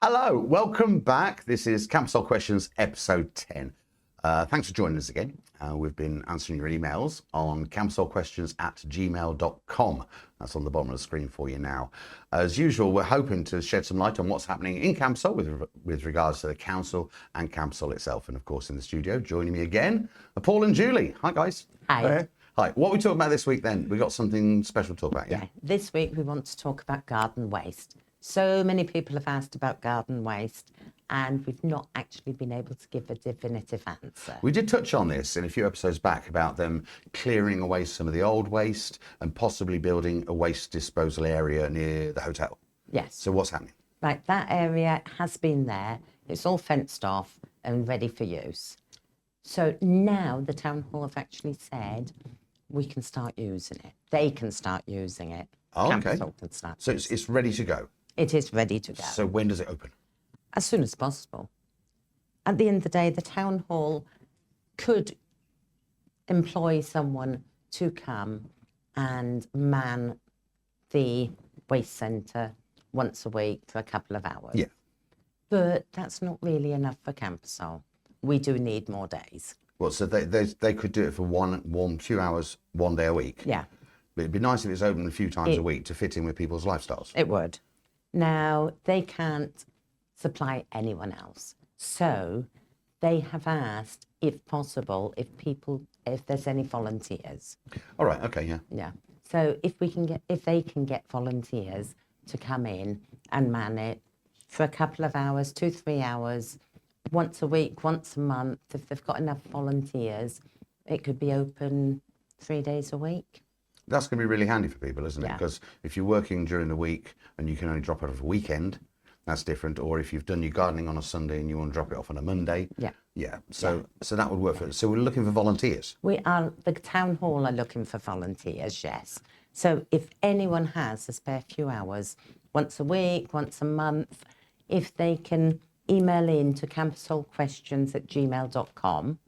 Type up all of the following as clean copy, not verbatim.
Hello, welcome back. This is Campus Hole Questions, episode 10. Thanks for joining us again. We've been answering your emails on campusholequestions@gmail.com. That's on the bottom of the screen for you now. As usual, we're hoping to shed some light on what's happening in Campus Hole with regards to the council and Campus Hole itself. And of course, in the studio, joining me again, are Paul and Julie. Hi, guys. Hi. Hi. What are we talking about this week then? We got something special to talk about, yeah? This week we want to talk about garden waste. So many people have asked about garden waste and we've not actually been able to give a definitive answer. We did touch on this in a few episodes back about them clearing away some of the old waste and possibly building a waste disposal area near the hotel. Yes. So what's happening? Right, that area has been there. It's all fenced off and ready for use. So now the town hall have actually said we can start using it. They can start using it. Oh, okay. Campus Hole can start So using it's ready to go. it. It is ready to go. So when does it open? As soon as possible. At the end of the day, the town hall could employ someone to come and man the waste centre once a week for a couple of hours. Yeah. But that's not really enough for Campus Hole. We do need more days. Well, so they could do it for one few hours, one day a week. Yeah, But it'd be nice if it's open a few times a week to fit in with people's lifestyles. it would. Now, they can't supply anyone else. So they have asked, if possible, if there's any volunteers. All right. Okay. Yeah. Yeah. So if they can get volunteers to come in and man it for a couple of hours, 2-3 hours, once a week, once a month, if they've got enough volunteers, it could be open 3 days a week. That's going to be really handy for people, isn't it? Yeah. Because if you're working during the week and you can only drop it off a weekend, that's different. Or if you've done your gardening on a Sunday and you want to drop it off on a Monday. Yeah. Yeah. So that would work for us. So we're looking for volunteers. The town hall are looking for volunteers, yes. So if anyone has a spare few hours, once a week, once a month, if they can email in to campusholequestions@gmail.com,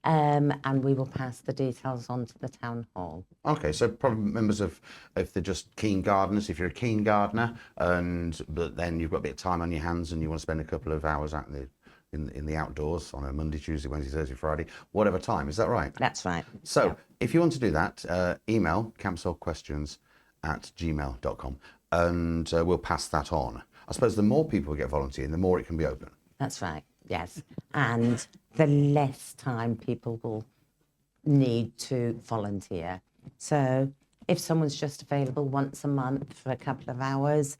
and we will pass the details on to the town hall. Okay, so probably members of, if they're just keen gardeners, if you're a keen gardener, but then you've got a bit of time on your hands and you want to spend a couple of hours out in the outdoors on a Monday, Tuesday, Wednesday, Thursday, Friday, whatever time, is that right? That's right. So if you want to do that, email campusholequestions@gmail.com and we'll pass that on. I suppose the more people get volunteering, the more it can be open. That's right, yes. And the less time people will need to volunteer. So if someone's just available once a month for a couple of hours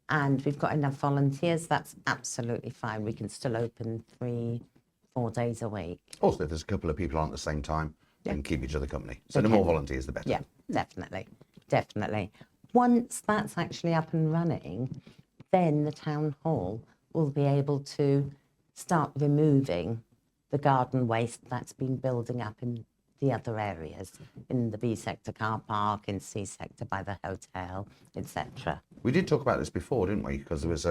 and we've got enough volunteers, that's absolutely fine. We can still open 3-4 days a week. Also, if there's a couple of people on at the same time, then keep each other company. So the Okay. more volunteers, the better. Yeah, definitely. Once that's actually up and running, then the town hall will be able to start removing the garden waste that's been building up in the other areas, in the B sector car park, in C sector by the hotel, etc. We did talk about this before, didn't we? Because there was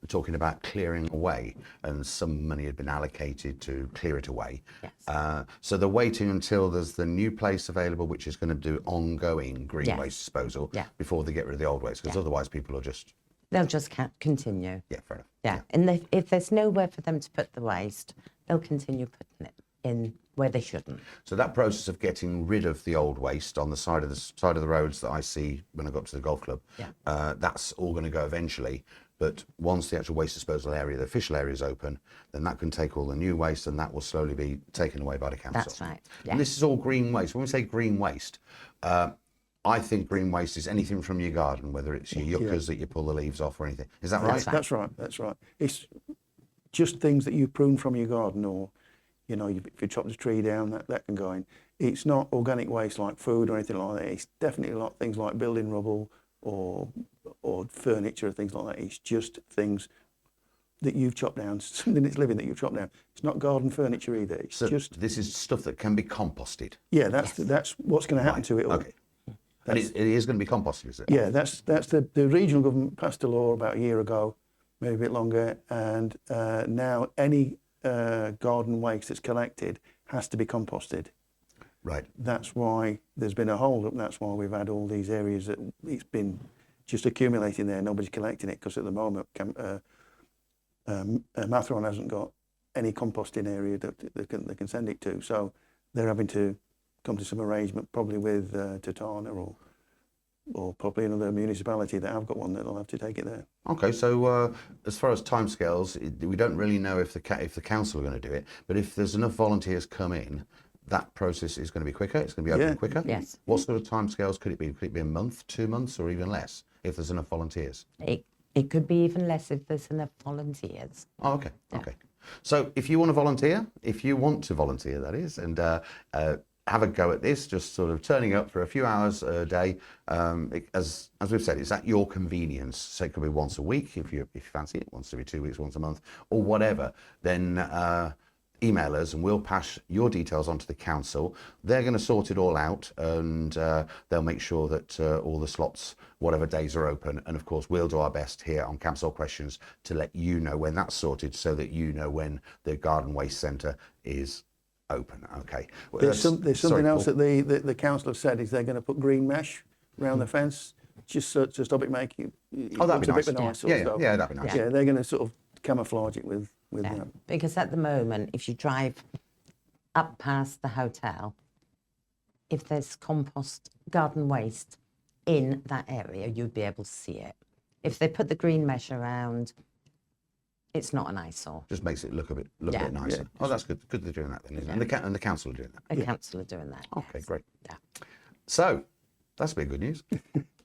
talking about clearing away, and some money had been allocated to clear it away. Yes. So they're waiting until there's the new place available, which is going to do ongoing green Yes. waste disposal Yeah. before they get rid of the old waste. Because otherwise, people will just They'll just continue. fair enough. Yeah, and if there's nowhere for them to put the waste, they'll continue putting it in where they shouldn't. So that process of getting rid of the old waste on the side of the roads that I see when I go up to the golf club, that's all going to go eventually. But once the actual waste disposal area, the official area, is open, then that can take all the new waste, and that will slowly be taken away by the council. That's right. Yeah. And this is all green waste. When we say green waste, I think green waste is anything from your garden, whether it's your yuccas that you pull the leaves off or anything. Is that right? That's right. That's right. It's just things that you prune from your garden, or if you chop the tree down, that can go in. It's not organic waste like food or anything like that. It's definitely like things like building rubble or furniture, things like that. It's just things that you've chopped down, something that's living that you've chopped down. It's not garden furniture either. It's So just this is stuff that can be composted. that's what's going to happen to it all. Okay. And it is going to be composted, is it? Yeah, that's the regional government passed a law about a year ago, maybe a bit longer, and now any garden waste that's collected has to be composted. Right. That's why there's been a hold up. That's why we've had all these areas that it's been just accumulating there. Nobody's collecting it because at the moment Matheron hasn't got any composting area that they can send it to. So they're having to come to some arrangement, probably with Tatana or probably another municipality that have got one that'll have to take it there. Okay, so as far as timescales, we don't really know if the council are going to do it, but if there's enough volunteers come in, that process is going to be quicker. It's going to be open Yeah. quicker. Yes. What sort of timescales could it be? Could it be a month, 2 months, or even less if there's enough volunteers? It could be even less if there's enough volunteers. Oh, okay. Okay. So if you want to volunteer, that is, and have a go at this, just sort of turning up for a few hours a day, as we've said, it's at your convenience. So it could be once a week if you fancy it, once every 2 weeks, once a month, or whatever. Then email us and we'll pass your details on to the council. They're going to sort it all out, and they'll make sure that all the slots, whatever days are open. And of course, we'll do our best here on Campsol Questions to let you know when that's sorted, so that you know when the Garden Waste Centre is open. Okay. Well, There's something else Paul. that the council have said is they're going to put green mesh around the fence just to stop it making. Oh, that'd be looks a bit nice. of an eyesore. Yeah, So, yeah, that'd be nice. yeah, they're going to sort of camouflage it with Yeah. that. Because at the moment, if you drive up past the hotel, if there's compost garden waste in that area, you'd be able to see it. If they put the green mesh around, it's not an eyesore. Just makes it look a bit Yeah. nicer. Yeah. Oh, that's good. Good they're doing that then, isn't it? And the council are doing that. A council are doing that. Okay, yes. great. Yeah. So that's a bit of good news.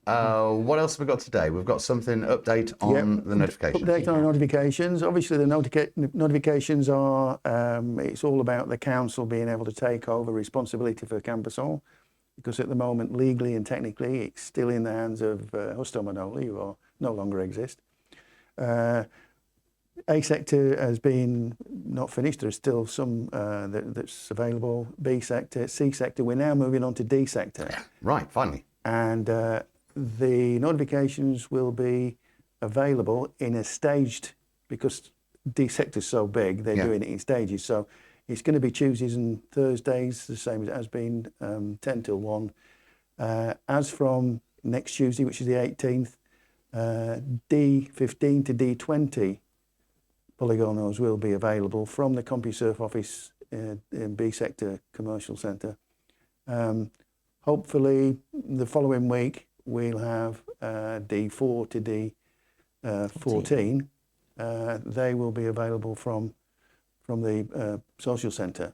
What else have we got today? We've got something update on Yep. the notifications. Update on notifications. Obviously, the notifications are, it's all about the council being able to take over responsibility for Campasol, because at the moment, legally and technically, it's still in the hands of Husto Manoli, who are, no longer exist. A sector has been not finished. There's still some that's available. B sector, C sector. We're now moving on to D sector. Right, finally. And the notifications will be available in a staged, because D sector's so big, they're Yeah. doing it in stages. So it's going to be Tuesdays and Thursdays, the same as it has been, 10 till 1. As from next Tuesday, which is the 18th, D15 to D20 polygonos will be available from the CompuServe office in B sector commercial centre. Hopefully the following week we'll have D4 to D14. They will be available from the social centre,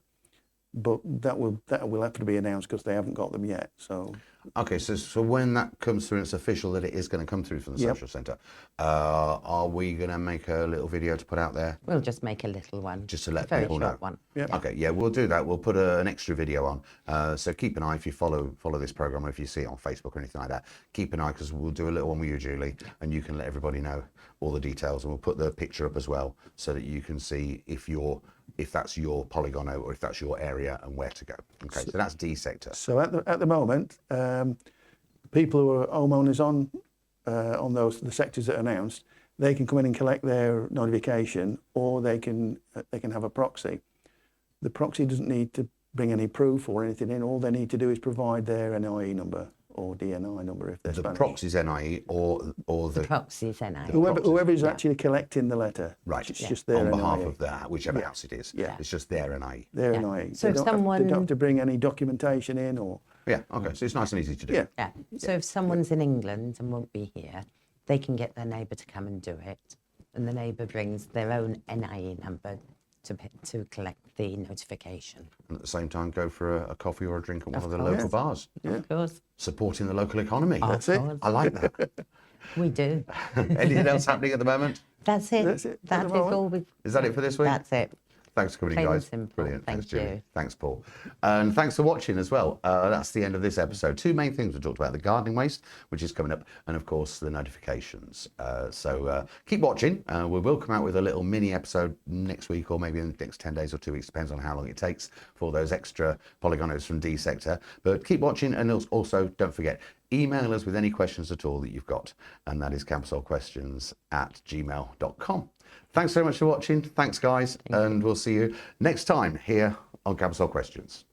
but that will have to be announced because they haven't got them yet. So Okay, so when that comes through, it's official that it is going to come through from the Yep. social centre. Are we going to make a little video to put out there? We'll just make a little one. Just to let a very people short know. one. yeah. Okay, yeah, we'll do that. We'll put an extra video on. So keep an eye if you follow this program, or if you see it on Facebook or anything like that. Keep an eye, because we'll do a little one with you, Julie, and you can let everybody know all the details. And we'll put the picture up as well, so that you can see if that's your polygono or if that's your area and where to go. Okay, so that's D sector. So at the moment, people who are homeowners on the sectors that are announced, they can come in and collect their notification, or they can have a proxy. The proxy doesn't need to bring any proof or anything in. All they need to do is provide their NIE number or DNI number if they're The Spanish. proxy's NIE or the Proxies, NI. Whoever is Yeah. actually collecting the letter, right, it's just their on behalf NIE. of that, whichever Yeah. house it is. Yeah. It's just their NIE. Their Yeah. NIE. So they if don't have- they someone- don't have to bring any documentation in or Yeah, okay, so it's nice and easy to do. yeah. Yeah. So if someone's in England and won't be here, they can get their neighbour to come and do it, and the neighbour brings their own NIE number to collect the notification. And at the same time, go for a coffee or a drink at one of the course. local bars, Of course, supporting the local economy. That's of it. course. I like that. We do. Anything else happening at the moment? That's it. That's it at That the is moment. all we. Is that it for this week? That's it. Thanks for coming in, Plain and guys. simple. Brilliant. Thank Thanks, Julie. you. Thanks, Paul. And thanks for watching as well. That's the end of this episode. Two main things we talked about: the gardening waste, which is coming up, and of course the notifications. So keep watching. We will come out with a little mini episode next week, or maybe in the next 10 days or 2 weeks, depends on how long it takes for those extra polygonos from D sector. But keep watching, and also don't forget, email us with any questions at all that you've got, and that is campsolquestions@gmail.com. Thanks very much for watching. Thanks, guys, and we'll see you next time here on Campsol Questions.